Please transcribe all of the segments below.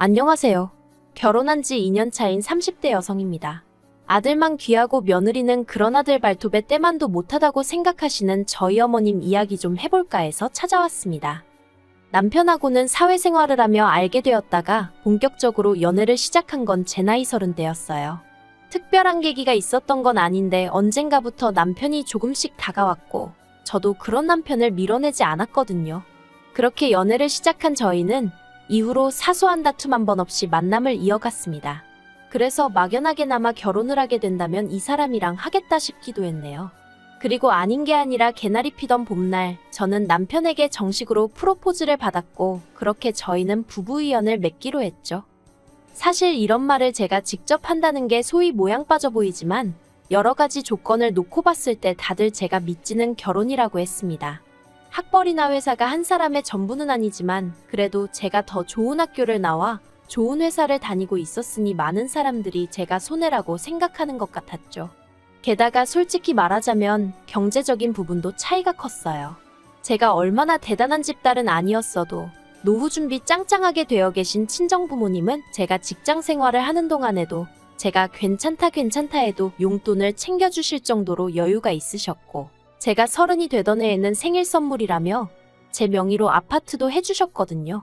안녕하세요. 결혼한 지 2년 차인 30대 여성입니다. 아들만 귀하고 며느리는 그런 아들 발톱에 때만도 못하다고 생각하시는 저희 어머님 이야기 좀 해볼까 해서 찾아왔습니다. 남편하고는 사회생활을 하며 알게 되었다가 본격적으로 연애를 시작한 건 제 나이 30대였어요. 특별한 계기가 있었던 건 아닌데 언젠가부터 남편이 조금씩 다가왔고 저도 그런 남편을 밀어내지 않았거든요. 그렇게 연애를 시작한 저희는 이후로 사소한 다툼 한 번 없이 만남을 이어갔습니다. 그래서 막연하게나마 결혼을 하게 된다면 이 사람이랑 하겠다 싶기도 했네요. 그리고 아닌 게 아니라 개나리 피던 봄날 저는 남편에게 정식으로 프로포즈를 받았고 그렇게 저희는 부부의연을 맺기로 했죠. 사실 이런 말을 제가 직접 한다는 게 소위 모양 빠져 보이지만 여러 가지 조건을 놓고 봤을 때 다들 제가 믿지는 결혼이라고 했습니다. 학벌이나 회사가 한 사람의 전부는 아니지만 그래도 제가 더 좋은 학교를 나와 좋은 회사를 다니고 있었으니 많은 사람들이 제가 손해라고 생각하는 것 같았죠. 게다가 솔직히 말하자면 경제적인 부분도 차이가 컸어요. 제가 얼마나 대단한 집딸은 아니었어도 노후 준비 짱짱하게 되어 계신 친정부모님은 제가 직장 생활을 하는 동안에도 제가 괜찮다 해도 용돈을 챙겨주실 정도로 여유가 있으셨고 제가 30이 되던 해에는 생일 선물이라며 제 명의로 아파트도 해주셨거든요.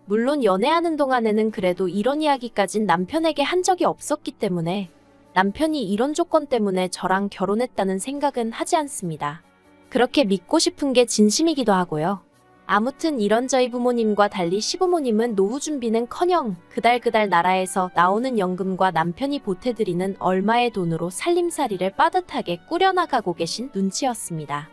물론 연애하는 동안에는 그래도 이런 이야기까진 남편에게 한 적이 없었기 때문에 남편이 이런 조건 때문에 저랑 결혼했다는 생각은 하지 않습니다. 그렇게 믿고 싶은 게 진심이기도 하고요. 아무튼 이런 저희 부모님과 달리 시부모님은 노후 준비는커녕 그달 나라에서 나오는 연금과 남편이 보태드리는 얼마의 돈으로 살림살이를 빠듯하게 꾸려나가고 계신 눈치였습니다.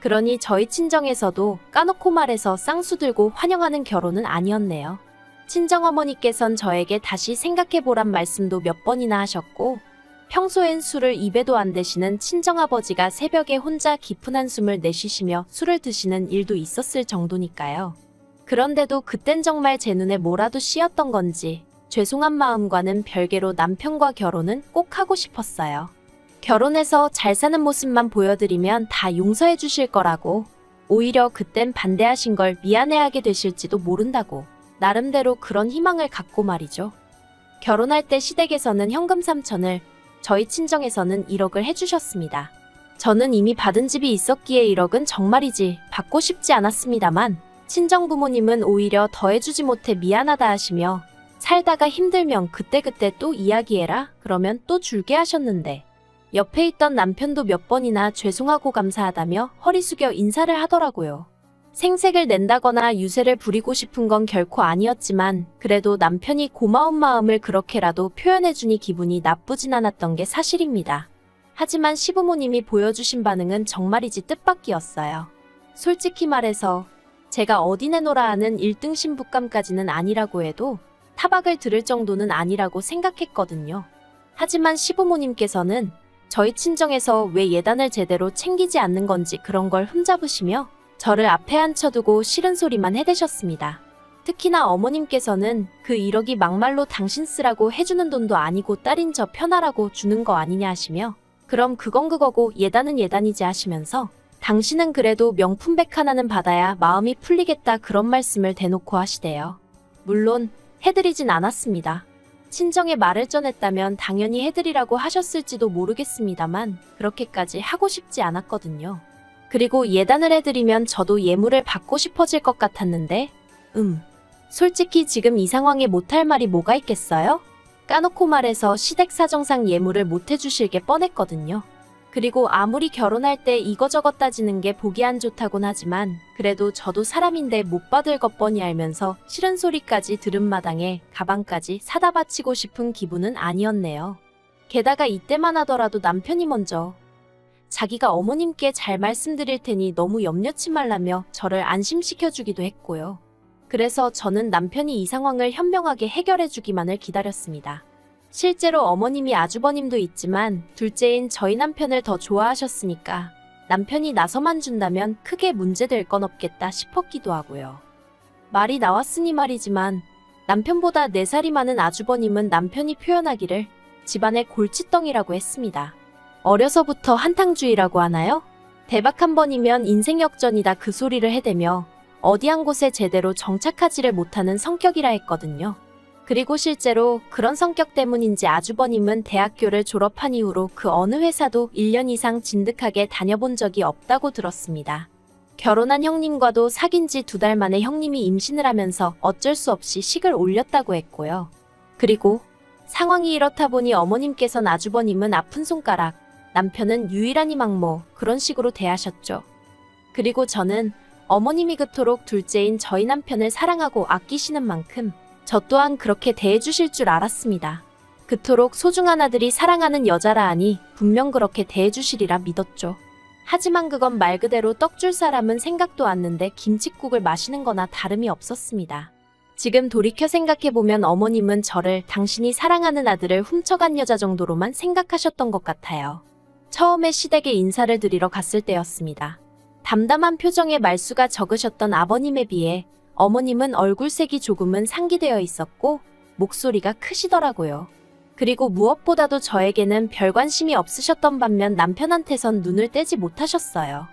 그러니 저희 친정에서도 까놓고 말해서 쌍수 들고 환영하는 결혼은 아니었네요. 친정어머니께선 저에게 다시 생각해보란 말씀도 몇 번이나 하셨고 평소엔 술을 입에도 안 대시는 친정아버지가 새벽에 혼자 깊은 한숨을 내쉬시며 술을 드시는 일도 있었을 정도니까요. 그런데도 그땐 정말 제 눈에 뭐라도 씌었던 건지 죄송한 마음과는 별개로 남편과 결혼은 꼭 하고 싶었어요. 결혼해서 잘 사는 모습만 보여드리면 다 용서해 주실 거라고 오히려 그땐 반대하신 걸 미안해하게 되실지도 모른다고 나름대로 그런 희망을 갖고 말이죠. 결혼할 때 시댁에서는 현금 3천을 저희 친정에서는 1억을 해주셨습니다. 저는 이미 받은 집이 있었기에 1억은 정말이지 받고 싶지 않았습니다만 친정 부모님은 오히려 더 해주지 못해 미안하다 하시며 살다가 힘들면 그때그때 또 이야기해라 그러면 또 줄게 하셨는데 옆에 있던 남편도 몇 번이나 죄송하고 감사하다며 허리 숙여 인사를 하더라고요. 생색을 낸다거나 유세를 부리고 싶은 건 결코 아니었지만 그래도 남편이 고마운 마음을 그렇게라도 표현해주니 기분이 나쁘진 않았던 게 사실입니다. 하지만 시부모님이 보여주신 반응은 정말이지 뜻밖이었어요. 솔직히 말해서 제가 어디 내놓으라 하는 1등 신부감까지는 아니라고 해도 타박을 들을 정도는 아니라고 생각했거든요. 하지만 시부모님께서는 저희 친정에서 왜 예단을 제대로 챙기지 않는 건지 그런 걸 흠잡으시며 저를 앞에 앉혀두고 싫은 소리만 해대셨습니다. 특히나 어머님께서는 그 1억이 막말로 당신 쓰라고 해주는 돈도 아니고 딸인 저 편하라고 주는 거 아니냐 하시며 그럼 그건 그거고 예단은 예단이지 하시면서 당신은 그래도 명품백 하나는 받아야 마음이 풀리겠다 그런 말씀을 대놓고 하시대요. 물론 해드리진 않았습니다. 친정에 말을 전했다면 당연히 해드리라고 하셨을지도 모르겠습니다만 그렇게까지 하고 싶지 않았거든요. 그리고 예단을 해드리면 저도 예물을 받고 싶어질 것 같았는데 솔직히 지금 이 상황에 못할 말이 뭐가 있겠어요? 까놓고 말해서 시댁 사정상 예물을 못 해주실 게 뻔했거든요. 그리고 아무리 결혼할 때 이거저거 따지는 게 보기 안 좋다곤 하지만 그래도 저도 사람인데 못 받을 것 뻔히 알면서 싫은 소리까지 들은 마당에 가방까지 사다 바치고 싶은 기분은 아니었네요. 게다가 이때만 하더라도 남편이 먼저 자기가 어머님께 잘 말씀드릴 테니 너무 염려치 말라며 저를 안심시켜주기도 했고요. 그래서 저는 남편이 이 상황을 현명하게 해결해주기만을 기다렸습니다. 실제로 어머님이 아주버님도 있지만 둘째인 저희 남편을 더 좋아하셨으니까 남편이 나서만 준다면 크게 문제될 건 없겠다 싶었기도 하고요. 말이 나왔으니 말이지만 남편보다 4살이 많은 아주버님은 남편이 표현하기를 집안의 골칫덩이라고 했습니다. 어려서부터 한탕주의라고 하나요? 대박 한 번이면 인생 역전이다 그 소리를 해대며 어디 한 곳에 제대로 정착하지를 못하는 성격이라 했거든요. 그리고 실제로 그런 성격 때문인지 아주버님은 대학교를 졸업한 이후로 그 어느 회사도 1년 이상 진득하게 다녀본 적이 없다고 들었습니다. 결혼한 형님과도 사귄 지 2달 만에 형님이 임신을 하면서 어쩔 수 없이 식을 올렸다고 했고요. 그리고 상황이 이렇다 보니 어머님께선 아주버님은 아픈 손가락, 남편은 유일한 희망모 그런 식으로 대하셨죠. 그리고 저는 어머님이 그토록 둘째인 저희 남편을 사랑하고 아끼시는 만큼 저 또한 그렇게 대해주실 줄 알았습니다. 그토록 소중한 아들이 사랑하는 여자라 하니 분명 그렇게 대해주시리라 믿었죠. 하지만 그건 말 그대로 떡줄 사람은 생각도 않는데 김칫국을 마시는 거나 다름이 없었습니다. 지금 돌이켜 생각해보면 어머님은 저를 당신이 사랑하는 아들을 훔쳐간 여자 정도로만 생각하셨던 것 같아요. 처음에 시댁에 인사를 드리러 갔을 때였습니다. 담담한 표정의 말수가 적으셨던 아버님에 비해 어머님은 얼굴색이 조금은 상기되어 있었고 목소리가 크시더라고요. 그리고 무엇보다도 저에게는 별 관심이 없으셨던 반면 남편한테선 눈을 떼지 못하셨어요.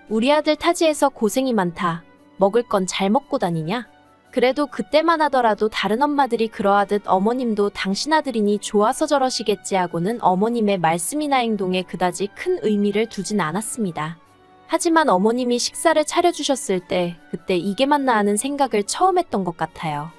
우리 아들 타지에서 고생이 많다. 먹을 건 잘 먹고 다니냐? 그래도 그때만 하더라도 다른 엄마들이 그러하듯 어머님도 당신 아들이니 좋아서 저러시겠지 하고는 어머님의 말씀이나 행동에 그다지 큰 의미를 두진 않았습니다. 하지만 어머님이 식사를 차려주셨을 때 그때 이게 맞나 하는 생각을 처음 했던 것 같아요.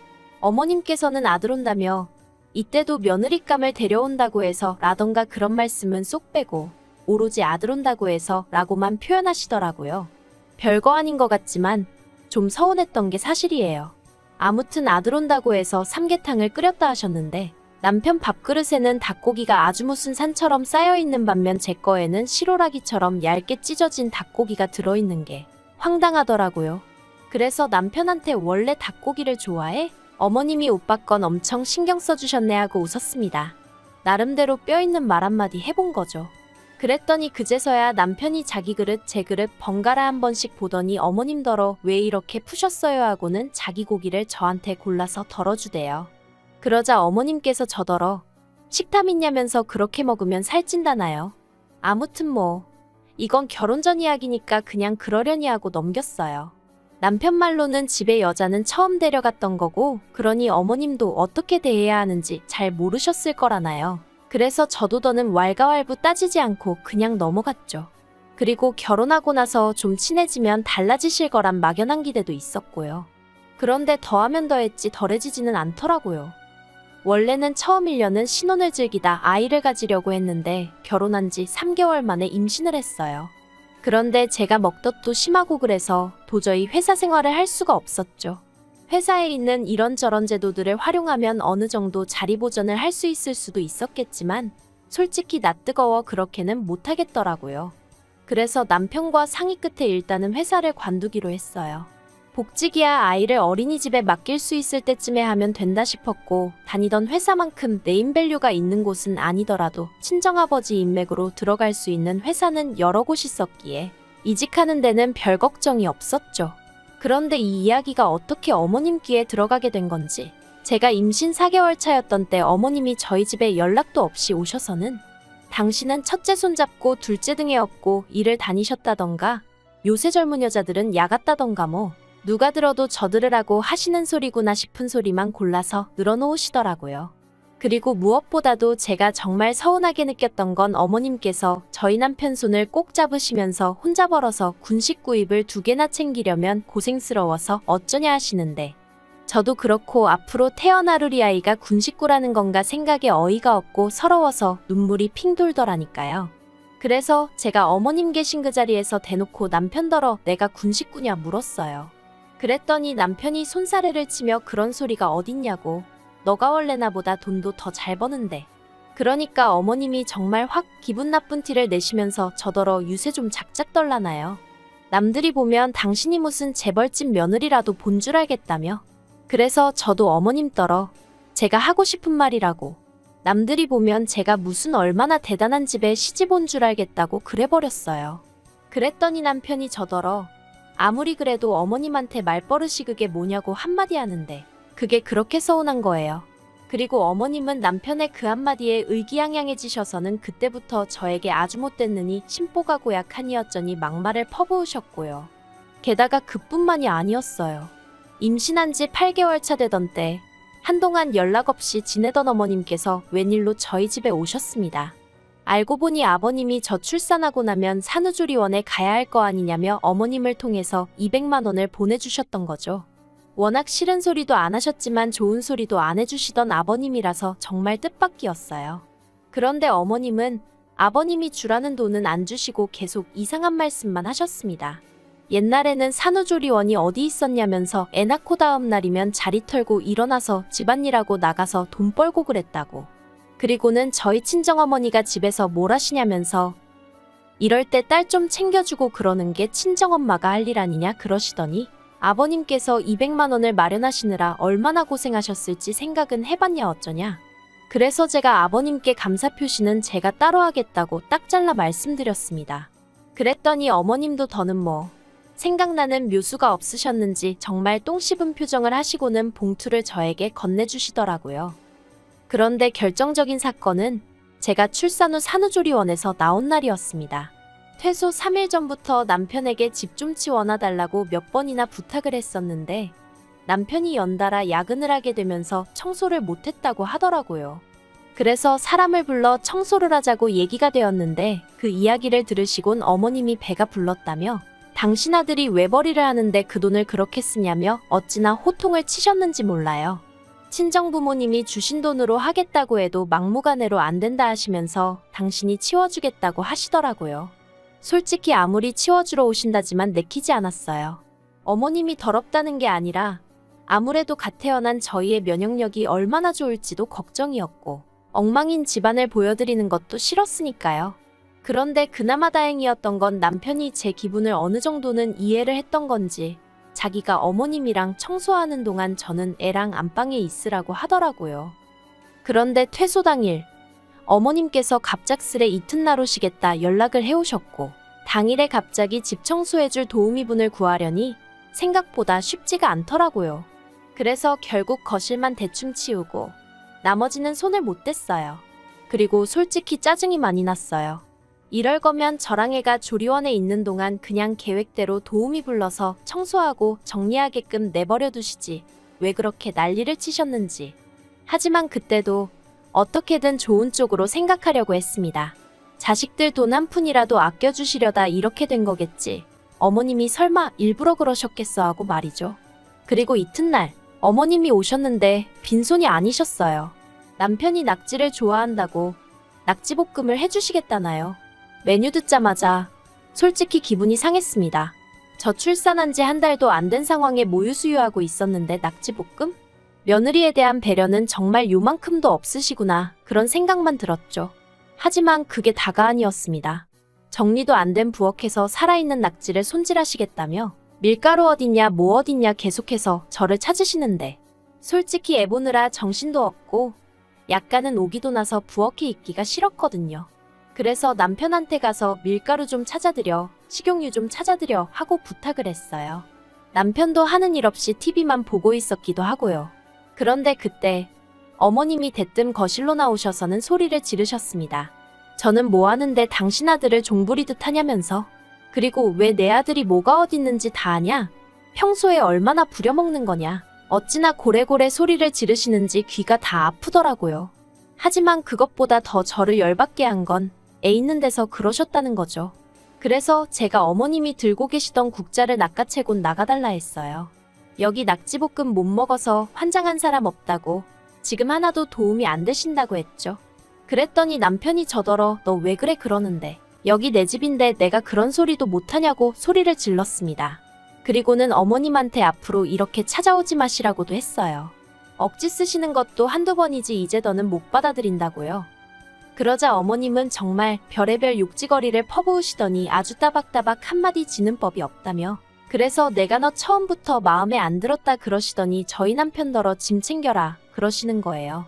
어머님께서는 아들 온다며 이때도 며느리감을 데려온다고 해서 라던가 그런 말씀은 쏙 빼고 오로지 아들 온다고 해서 라고만 표현하시더라고요. 별거 아닌 것 같지만 좀 서운했던 게 사실이에요. 아무튼 아들 온다고 해서 삼계탕을 끓였다 하셨는데 남편 밥그릇에는 닭고기가 아주 무슨 산처럼 쌓여있는 반면 제 거에는 시로라기처럼 얇게 찢어진 닭고기가 들어있는 게 황당하더라고요. 그래서 남편한테 원래 닭고기를 좋아해? 어머님이 오빠 건 엄청 신경 써주셨네 하고 웃었습니다. 나름대로 뼈있는 말 한마디 해본 거죠. 그랬더니 그제서야 남편이 자기 그릇 제 그릇 번갈아 한 번씩 보더니 어머님더러 왜 이렇게 푸셨어요 하고는 자기 고기를 저한테 골라서 덜어주대요. 그러자 어머님께서 저더러 식탐 있냐면서 그렇게 먹으면 살찐다나요? 아무튼 뭐 이건 결혼 전 이야기니까 그냥 그러려니 하고 넘겼어요. 남편 말로는 집에 여자는 처음 데려갔던 거고 그러니 어머님도 어떻게 대해야 하는지 잘 모르셨을 거라나요. 그래서 저도 더는 왈가왈부 따지지 않고 그냥 넘어갔죠. 그리고 결혼하고 나서 좀 친해지면 달라지실 거란 막연한 기대도 있었고요. 그런데 더하면 더했지 덜해지지는 않더라고요. 원래는 처음 1년은 신혼을 즐기다 아이를 가지려고 했는데 결혼한 지 3개월 만에 임신을 했어요. 그런데 제가 먹덧도 심하고 그래서 도저히 회사 생활을 할 수가 없었죠. 회사에 있는 이런저런 제도들을 활용하면 어느 정도 자리 보전을 할 수 있을 수도 있었겠지만 솔직히 낯뜨거워 그렇게는 못하겠더라고요. 그래서 남편과 상의 끝에 일단은 회사를 관두기로 했어요. 복직이야 아이를 어린이집에 맡길 수 있을 때쯤에 하면 된다 싶었고 다니던 회사만큼 네임밸류가 있는 곳은 아니더라도 친정아버지 인맥으로 들어갈 수 있는 회사는 여러 곳 있었기에 이직하는 데는 별 걱정이 없었죠. 그런데 이 이야기가 어떻게 어머님 귀에 들어가게 된 건지 제가 임신 4개월 차였던 때 어머님이 저희 집에 연락도 없이 오셔서는 당신은 첫째 손잡고 둘째 등에 업고 일을 다니셨다던가 요새 젊은 여자들은 야같다던가 뭐 누가 들어도 저 들으라고 하시는 소리구나 싶은 소리만 골라서 늘어놓으시더라고요. 그리고 무엇보다도 제가 정말 서운하게 느꼈던 건 어머님께서 저희 남편 손을 꼭 잡으시면서 혼자 벌어서 군식 구입을 2개나 챙기려면 고생스러워서 어쩌냐 하시는데 저도 그렇고 앞으로 태어날 우리 아이가 군식구라는 건가 생각에 어이가 없고 서러워서 눈물이 핑 돌더라니까요. 그래서 제가 어머님 계신 그 자리에서 대놓고 남편더러 내가 군식구냐 물었어요. 그랬더니 남편이 손사래를 치며 그런 소리가 어딨냐고. 너가 원래 나보다 돈도 더 잘 버는데. 그러니까 어머님이 정말 확 기분 나쁜 티를 내시면서 저더러 유세 좀 작작 떨라나요. 남들이 보면 당신이 무슨 재벌집 며느리라도 본 줄 알겠다며. 그래서 저도 어머님 떨어 제가 하고 싶은 말이라고. 남들이 보면 제가 무슨 얼마나 대단한 집에 시집 온 줄 알겠다고 그래버렸어요. 그랬더니 남편이 저더러 아무리 그래도 어머님한테 말버릇이 그게 뭐냐고 한마디 하는데 그게 그렇게 서운한 거예요. 그리고 어머님은 남편의 그 한마디에 의기양양해지셔서는 그때부터 저에게 아주 못됐느니 심보가 고약하니 어쩌니 막말을 퍼부으셨고요. 게다가 그뿐만이 아니었어요. 임신한 지 8개월 차 되던 때 한동안 연락 없이 지내던 어머님께서 웬일로 저희 집에 오셨습니다. 알고 보니 아버님이 저 출산하고 나면 산후조리원에 가야 할 거 아니냐며 어머님을 통해서 200만 원을 보내주셨던 거죠. 워낙 싫은 소리도 안 하셨지만 좋은 소리도 안 해주시던 아버님이라서 정말 뜻밖이었어요. 그런데 어머님은 아버님이 주라는 돈은 안 주시고 계속 이상한 말씀만 하셨습니다. 옛날에는 산후조리원이 어디 있었냐면서 애 낳고 다음 날이면 자리 털고 일어나서 집안일하고 나가서 돈 벌고 그랬다고. 그리고는 저희 친정어머니가 집에서 뭘 하시냐면서 이럴 때 딸 좀 챙겨주고 그러는 게 친정엄마가 할 일 아니냐 그러시더니 아버님께서 200만 원을 마련하시느라 얼마나 고생하셨을지 생각은 해봤냐 어쩌냐. 그래서 제가 아버님께 감사 표시는 제가 따로 하겠다고 딱 잘라 말씀드렸습니다. 그랬더니 어머님도 더는 뭐 생각나는 묘수가 없으셨는지 정말 똥 씹은 표정을 하시고는 봉투를 저에게 건네주시더라고요. 그런데 결정적인 사건은 제가 출산 후 산후조리원에서 나온 날이었습니다. 퇴소 3일 전부터 남편에게 집 좀 치워놔달라고 몇 번이나 부탁을 했었는데 남편이 연달아 야근을 하게 되면서 청소를 못했다고 하더라고요. 그래서 사람을 불러 청소를 하자고 얘기가 되었는데 그 이야기를 들으시곤 어머님이 배가 불렀다며 당신 아들이 외벌이를 하는데 그 돈을 그렇게 쓰냐며 어찌나 호통을 치셨는지 몰라요. 친정부모님이 주신 돈으로 하겠다고 해도 막무가내로 안 된다 하시면서 당신이 치워주겠다고 하시더라고요. 솔직히 아무리 치워주러 오신다지만 내키지 않았어요. 어머님이 더럽다는 게 아니라 아무래도 갓 태어난 저희의 면역력이 얼마나 좋을지도 걱정이었고 엉망인 집안을 보여드리는 것도 싫었으니까요. 그런데 그나마 다행이었던 건 남편이 제 기분을 어느 정도는 이해를 했던 건지 자기가 어머님이랑 청소하는 동안 저는 애랑 안방에 있으라고 하더라고요. 그런데 퇴소 당일 어머님께서 갑작스레 이튿날 오시겠다 연락을 해오셨고 당일에 갑자기 집 청소해줄 도우미분을 구하려니 생각보다 쉽지가 않더라고요. 그래서 결국 거실만 대충 치우고 나머지는 손을 못 댔어요. 그리고 솔직히 짜증이 많이 났어요. 이럴 거면 저랑 애가 조리원에 있는 동안 그냥 계획대로 도우미 불러서 청소하고 정리하게끔 내버려 두시지 왜 그렇게 난리를 치셨는지. 하지만 그때도 어떻게든 좋은 쪽으로 생각하려고 했습니다. 자식들 돈 한 푼이라도 아껴주시려다 이렇게 된 거겠지. 어머님이 설마 일부러 그러셨겠어 하고 말이죠. 그리고 이튿날 어머님이 오셨는데 빈손이 아니셨어요. 남편이 낙지를 좋아한다고 낙지볶음을 해주시겠다나요. 메뉴 듣자마자 솔직히 기분이 상했습니다. 저 출산한 지 한 달도 안 된 상황에 모유수유하고 있었는데 낙지볶음? 며느리에 대한 배려는 정말 요만큼도 없으시구나 그런 생각만 들었죠. 하지만 그게 다가 아니었습니다. 정리도 안 된 부엌에서 살아있는 낙지를 손질하시겠다며 밀가루 어딨냐 뭐 어딨냐 계속해서 저를 찾으시는데 솔직히 애 보느라 정신도 없고 약간은 오기도 나서 부엌에 있기가 싫었거든요. 그래서 남편한테 가서 밀가루 좀 찾아드려, 식용유 좀 찾아드려 하고 부탁을 했어요. 남편도 하는 일 없이 TV만 보고 있었기도 하고요. 그런데 그때 어머님이 대뜸 거실로 나오셔서는 소리를 지르셨습니다. 저는 뭐 하는데 당신 아들을 종부리듯 하냐면서. 그리고 왜 내 아들이 뭐가 어딨는지 다 아냐? 평소에 얼마나 부려먹는 거냐? 어찌나 고래고래 소리를 지르시는지 귀가 다 아프더라고요. 하지만 그것보다 더 저를 열받게 한 건 애 있는 데서 그러셨다는 거죠. 그래서 제가 어머님이 들고 계시던 국자를 낚아채고 나가달라 했어요. 여기 낙지볶음 못 먹어서 환장한 사람 없다고 지금 하나도 도움이 안 되신다고 했죠. 그랬더니 남편이 저더러 너 왜 그래 그러는데 여기 내 집인데 내가 그런 소리도 못하냐고 소리를 질렀습니다. 그리고는 어머님한테 앞으로 이렇게 찾아오지 마시라고도 했어요. 억지 쓰시는 것도 한두 번이지 이제 더는 못 받아들인다고요. 그러자 어머님은 정말 별의별 욕지거리를 퍼부으시더니 아주 따박따박 한마디 지는 법이 없다며 그래서 내가 너 처음부터 마음에 안 들었다 그러시더니 저희 남편더러 짐 챙겨라 그러시는 거예요.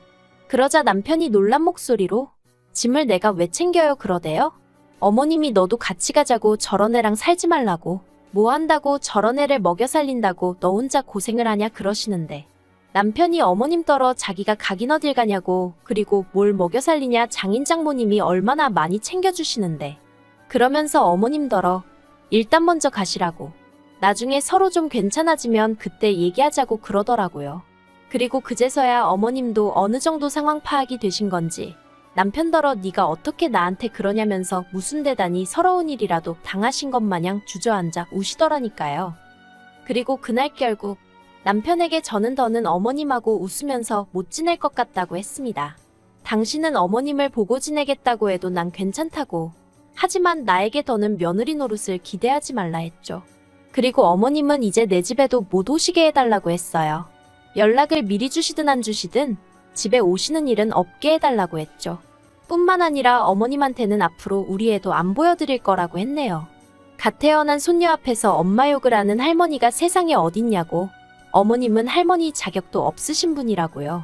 그러자 남편이 놀란 목소리로 짐을 내가 왜 챙겨요 그러대요? 어머님이 너도 같이 가자고 저런 애랑 살지 말라고 뭐 한다고 저런 애를 먹여 살린다고 너 혼자 고생을 하냐 그러시는데 남편이 어머님 떨어 자기가 가긴 어딜 가냐고 그리고 뭘 먹여 살리냐 장인 장모님이 얼마나 많이 챙겨주시는데 그러면서 어머님더러 일단 먼저 가시라고 나중에 서로 좀 괜찮아지면 그때 얘기하자고 그러더라고요. 그리고 그제서야 어머님도 어느 정도 상황 파악이 되신 건지 남편더러 네가 어떻게 나한테 그러냐면서 무슨 대단히 서러운 일이라도 당하신 것 마냥 주저앉아 우시더라니까요. 그리고 그날 결국 남편에게 저는 더는 어머님하고 웃으면서 못 지낼 것 같다고 했습니다. 당신은 어머님을 보고 지내겠다고 해도 난 괜찮다고. 하지만 나에게 더는 며느리 노릇을 기대하지 말라 했죠. 그리고 어머님은 이제 내 집에도 못 오시게 해달라고 했어요. 연락을 미리 주시든 안 주시든 집에 오시는 일은 없게 해달라고 했죠. 뿐만 아니라 어머님한테는 앞으로 우리 애도 안 보여드릴 거라고 했네요. 갓 태어난 손녀 앞에서 엄마 욕을 하는 할머니가 세상에 어딨냐고. 어머님은 할머니 자격도 없으신 분이라고요.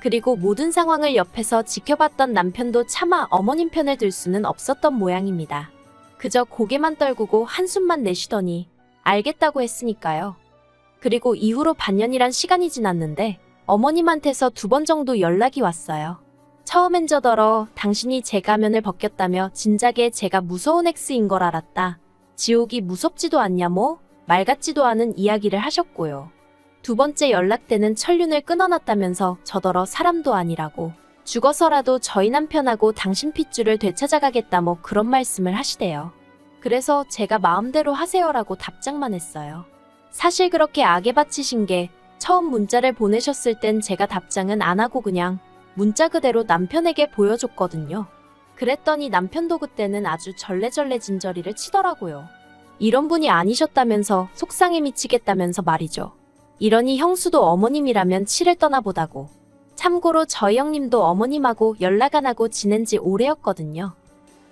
그리고 모든 상황을 옆에서 지켜봤던 남편도 차마 어머님 편을 들 수는 없었던 모양입니다. 그저 고개만 떨구고 한숨만 내쉬더니 알겠다고 했으니까요. 그리고 이후로 반년이란 시간이 지났는데 어머님한테서 2번 정도 연락이 왔어요. 처음엔 저더러 당신이 제 가면을 벗겼다며 진작에 제가 무서운 엑스인 걸 알았다. 지옥이 무섭지도 않냐 뭐? 말 같지도 않은 이야기를 하셨고요. 2번째 연락 때는 천륜을 끊어놨다면서 저더러 사람도 아니라고. 죽어서라도 저희 남편하고 당신 핏줄을 되찾아가겠다 뭐 그런 말씀을 하시대요. 그래서 제가 마음대로 하세요라고 답장만 했어요. 사실 그렇게 악에 바치신 게 처음 문자를 보내셨을 땐 제가 답장은 안 하고 그냥 문자 그대로 남편에게 보여줬거든요. 그랬더니 남편도 그때는 아주 절레절레 진저리를 치더라고요. 이런 분이 아니셨다면서 속상해 미치겠다면서 말이죠. 이러니 형수도 어머님이라면 치를 떠나보다고. 참고로 저희 형님도 어머님하고 연락 안 하고 지낸 지 오래였거든요.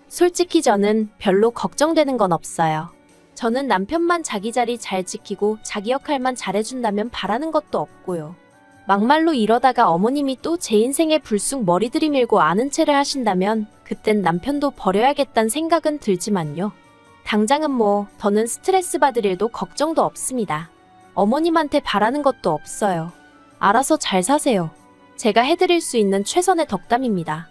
솔직히 저는 별로 걱정되는 건 없어요. 저는 남편만 자기 자리 잘 지키고 자기 역할만 잘해준다면 바라는 것도 없고요. 막말로 이러다가 어머님이 또 제 인생에 불쑥 머리 들이밀고 아는 체를 하신다면 그땐 남편도 버려야겠다는 생각은 들지만요. 당장은 뭐 더는 스트레스 받을 일도 걱정도 없습니다. 어머님한테 바라는 것도 없어요. 알아서 잘 사세요. 제가 해드릴 수 있는 최선의 덕담입니다.